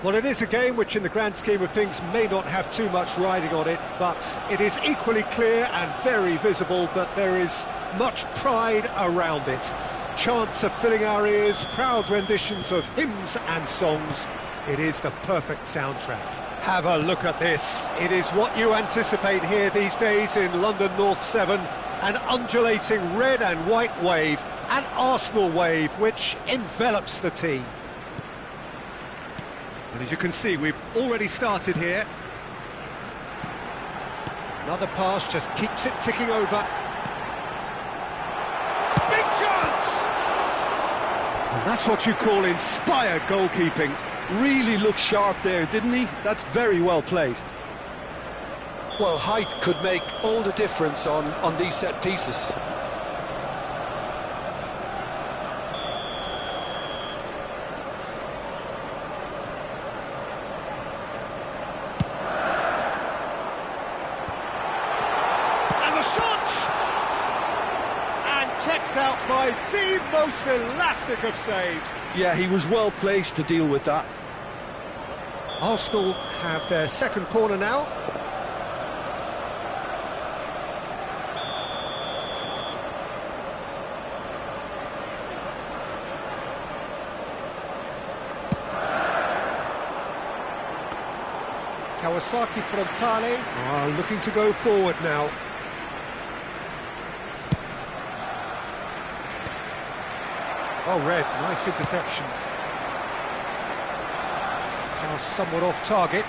Well, it is a game which in the grand scheme of things may not have too much riding on it, but it is equally clear and very visible that there is much pride around it. Chants are filling our ears, proud renditions of hymns and songs. It is the perfect soundtrack. Have a look at this. It is what you anticipate here these days in London North 7. An undulating red and white wave, an Arsenal wave which envelops the team. And as you can see, we've already started here. Another pass just keeps it ticking over. Big chance! And that's what you call inspired goalkeeping. Really looked sharp there, didn't he? That's very well played. Well, height could make all the difference on these set pieces. And the shot! And kept out by the most elastic of saves. Yeah, he was well placed to deal with that. Arsenal have their second corner now. Kawasaki Frontale looking to go forward now. Oh, Red, nice interception. Pass somewhat off target.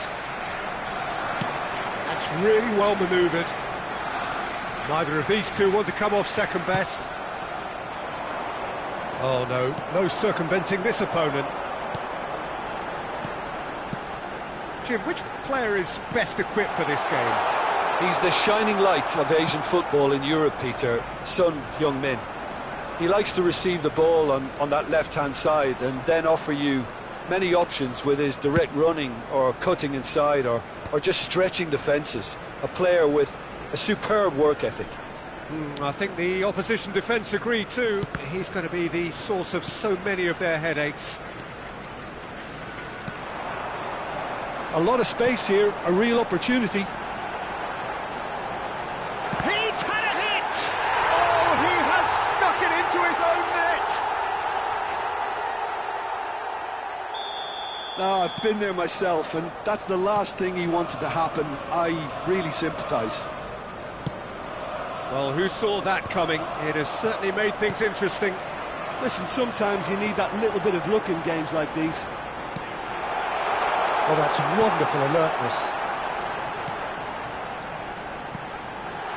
That's really well manoeuvred. Neither of these two want to come off second best. Oh no, no circumventing this opponent. Jim, which player is best equipped for this game? He's the shining light of Asian football in Europe, Peter. Son Heung-min. He likes to receive the ball on that left-hand side and then offer you many options with his direct running or cutting inside or just stretching defences. A player with a superb work ethic. I think the opposition defence agree too. He's going to be the source of so many of their headaches. A lot of space here, a real opportunity. He's had a hit! Oh, he has stuck it into his own net! Oh, I've been there myself, and that's the last thing he wanted to happen. I really sympathise. Well, who saw that coming? It has certainly made things interesting. Listen, sometimes you need that little bit of luck in games like these. Oh, that's wonderful alertness.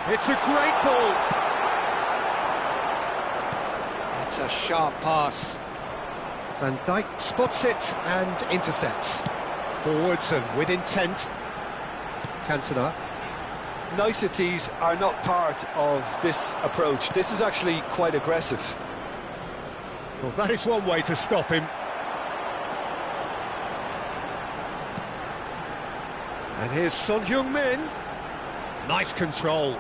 It's a great ball. It's a sharp pass. Van Dijk spots it and intercepts. Forwards and with intent. Cantona. Niceties are not part of this approach. This is actually quite aggressive. Well, that is one way to stop him. And here's Son Heung-min. Nice control.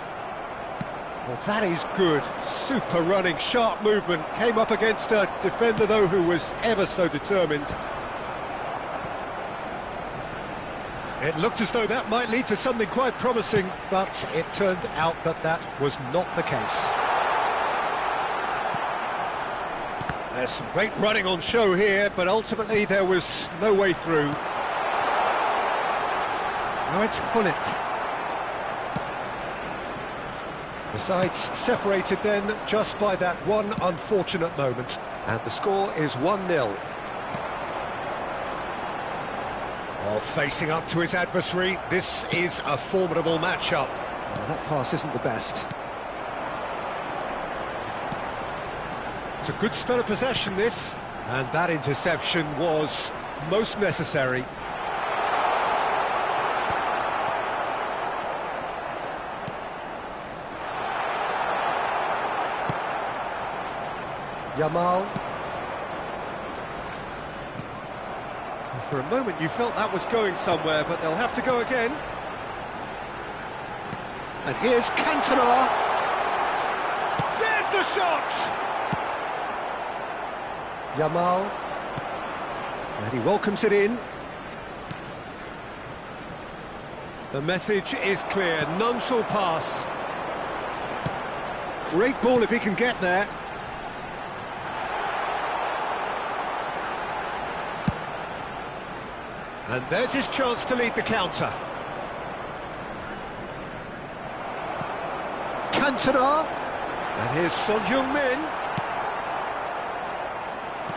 Well, that is good. Super running, sharp movement. Came up against a defender, though, who was ever so determined. It looked as though that might lead to something quite promising, but it turned out that that was not the case. There's some great running on show here, but ultimately there was no way through. Now it's Hullet. The sides separated then just by that one unfortunate moment. And the score is 1-0. Oh, facing up to his adversary, this is a formidable matchup. Well, that pass isn't the best. It's a good spell of possession, this. And that interception was most necessary. Yamal. For a moment you felt that was going somewhere, but they'll have to go again. And here's Cantona. There's the shot! Yamal. And he welcomes it in. The message is clear, none shall pass. Great ball if he can get there. And there's his chance to lead the counter. Cantona. And here's Son Heung-min.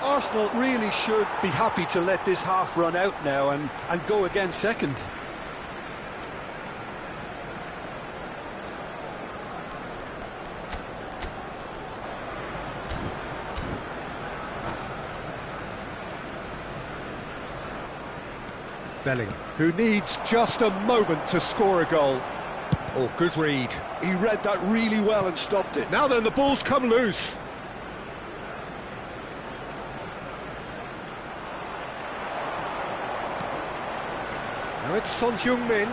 Arsenal really should be happy to let this half run out now and go again second. Bellingham, who needs just a moment to score a goal. Oh, good read. He read that really well and stopped it. Now then, the ball's come loose. Now it's Son Heung-min.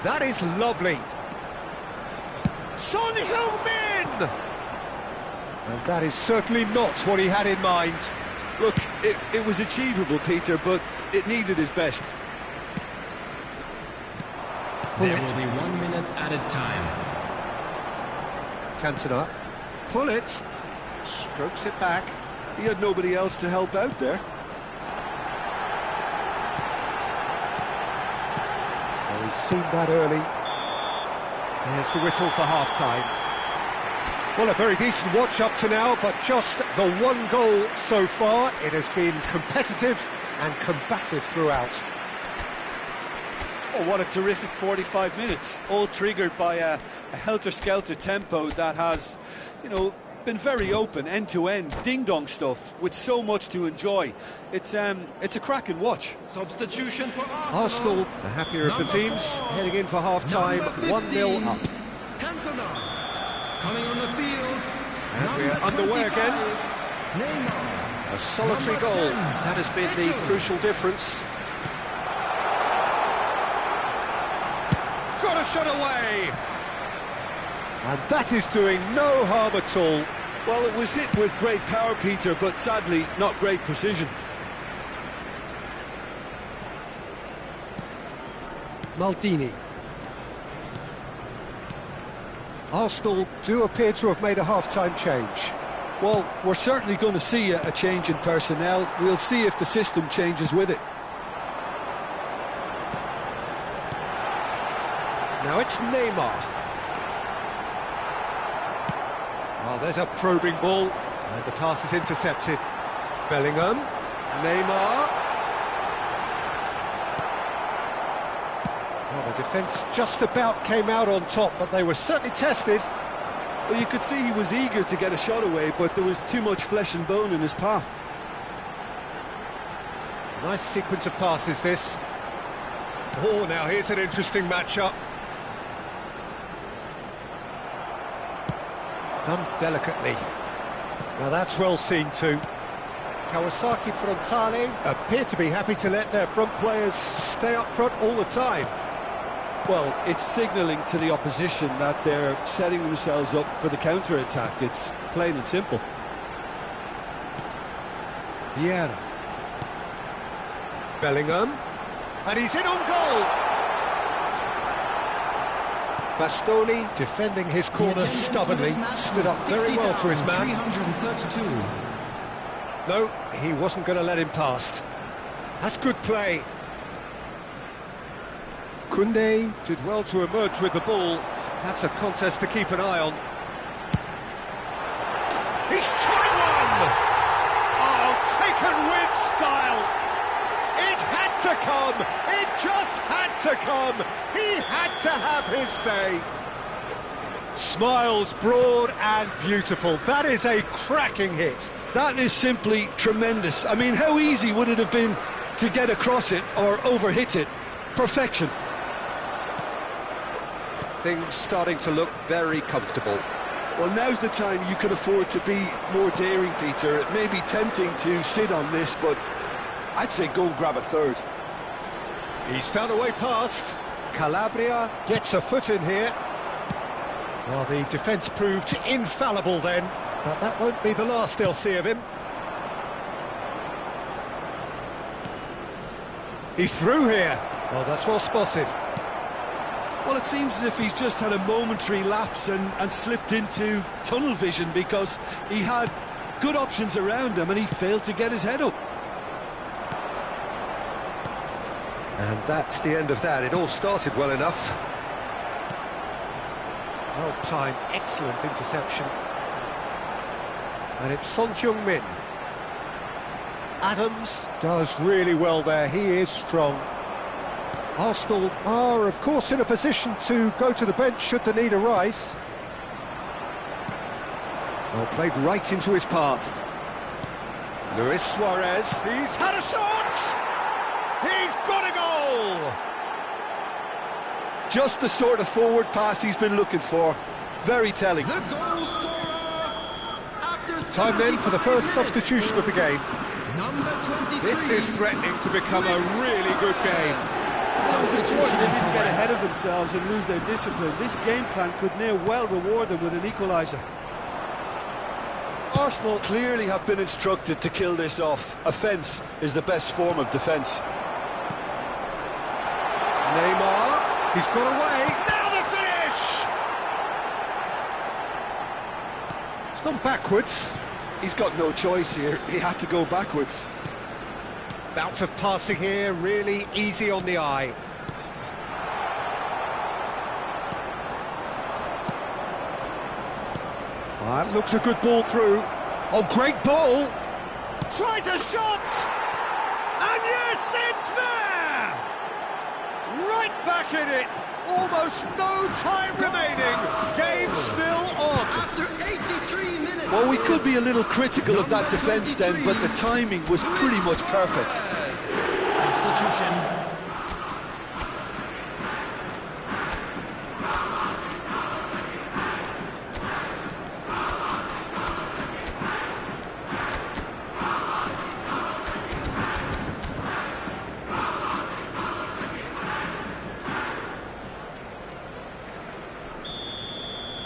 That is lovely. Son Heung-min! And that is certainly not what he had in mind. Look, it was achievable, Peter, but it needed his best. There will be 1 minute added time. Cantona. Pull it. Strokes it back. He had nobody else to help out there. Well, he's seen that early. There's the whistle for half-time. Well, a very decent watch up to now, but just the one goal so far. It has been competitive and combative throughout. Oh, what a terrific 45 minutes, all triggered by a helter-skelter tempo that has, you know, been very open, end-to-end, ding-dong stuff, with so much to enjoy. It's a cracking watch. Substitution for Arsenal, the happier of the teams, heading in for half-time, 1-0 up. Cantona coming on the field. And we're underway again. Neymar. A solitary goal, that has been the crucial difference. Got a shot away! And that is doing no harm at all. Well, it was hit with great power, Peter, but sadly, not great precision. Maldini. Arsenal do appear to have made a half-time change. Well, we're certainly going to see a change in personnel. We'll see if the system changes with it. Now it's Neymar. Oh, there's a probing ball, and the pass is intercepted. Bellingham, Neymar. Well, the defence just about came out on top, but they were certainly tested. Well, you could see he was eager to get a shot away, but there was too much flesh and bone in his path. Nice sequence of passes, this. Oh, now here's an interesting matchup. Done delicately. Now that's well seen too. Kawasaki Frontale appear to be happy to let their front players stay up front all the time. Well, it's signalling to the opposition that they're setting themselves up for the counter-attack. It's plain and simple. Vieira. Bellingham. And he's in on goal! Bastoni, defending his corner stubbornly, stood up very well to his man. 332. No, he wasn't going to let him past. That's good play. Koundé did well to emerge with the ball. That's a contest to keep an eye on. He's tried one! Oh, taken with style! It had to come! It just had to come! He had to have his say! Smiles broad and beautiful. That is a cracking hit. That is simply tremendous. I mean, how easy would it have been to get across it or overhit it? Perfection. Things starting to look very comfortable. Well, now's the time you can afford to be more daring, Peter. It may be tempting to sit on this, but I'd say go and grab a third. He's found a way past. Calabria gets a foot in here. Well, the defence proved infallible then, but that won't be the last they'll see of him. He's through here. Oh, that's well spotted. Well, it seems as if he's just had a momentary lapse and slipped into tunnel vision, because he had good options around him and he failed to get his head up. And that's the end of that. It all started well enough. Well timed, excellent interception. And it's Son Heung-min. Adams does really well there, he is strong. Arsenal are, of course, in a position to go to the bench should the need arise. Well, played right into his path. Luis Suarez, he's had a shot! He's got a goal! Just the sort of forward pass he's been looking for. Very telling. The goal scorer after Time then for the first substitution of the game. Number 23. This is threatening to become a really good game. It was important they didn't get ahead of themselves and lose their discipline. This game plan could near well reward them with an equaliser. Arsenal clearly have been instructed to kill this off. Offence is the best form of defence. Neymar, he's got away. Now the finish! It's gone backwards. He's got no choice here. He had to go backwards. Bout of passing here, really easy on the eye. That looks a good ball through. Oh, great ball! Tries a shot! And yes, it's there! Right back in it! Almost no time remaining. Game still on. After 83 minutes. Well, we could be a little critical of that defence then, but the timing was pretty much perfect. Substitution.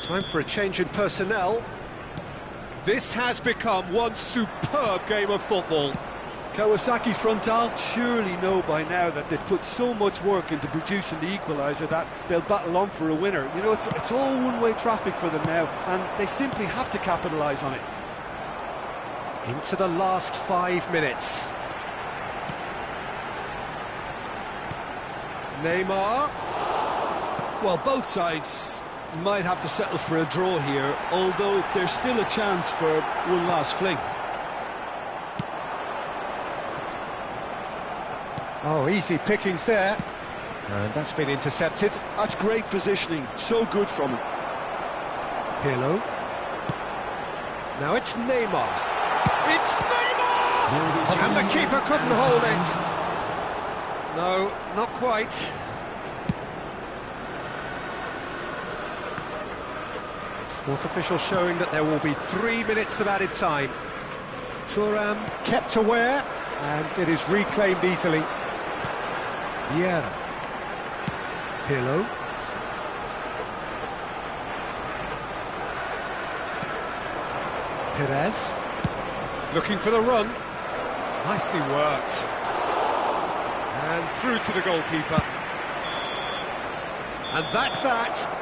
Time for a change in personnel. This has become one superb game of football. Kawasaki Frontal surely know by now that they've put so much work into producing the equaliser that they'll battle on for a winner. You know, it's all one-way traffic for them now, and they simply have to capitalise on it. Into the last 5 minutes. Neymar. Well, both sides might have to settle for a draw here, although there's still a chance for one last fling. Oh, easy pickings there. And that's been intercepted. That's great positioning, so good from him. Pirlo. Now it's Neymar. It's Neymar! And the keeper couldn't hold it. No, not quite. Fourth official showing that there will be 3 minutes of added time. Thuram kept aware, and it is reclaimed easily. Vieira. Pirlo. Perez. Looking for the run. Nicely worked. And through to the goalkeeper. And that's that.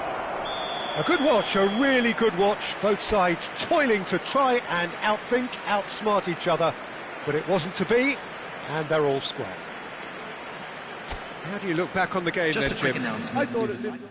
A good watch, a really good watch. Both sides toiling to try and outthink, outsmart each other. But it wasn't to be, and they're all square. How do you look back on the game then, Jim? Announcement. I thought it lived...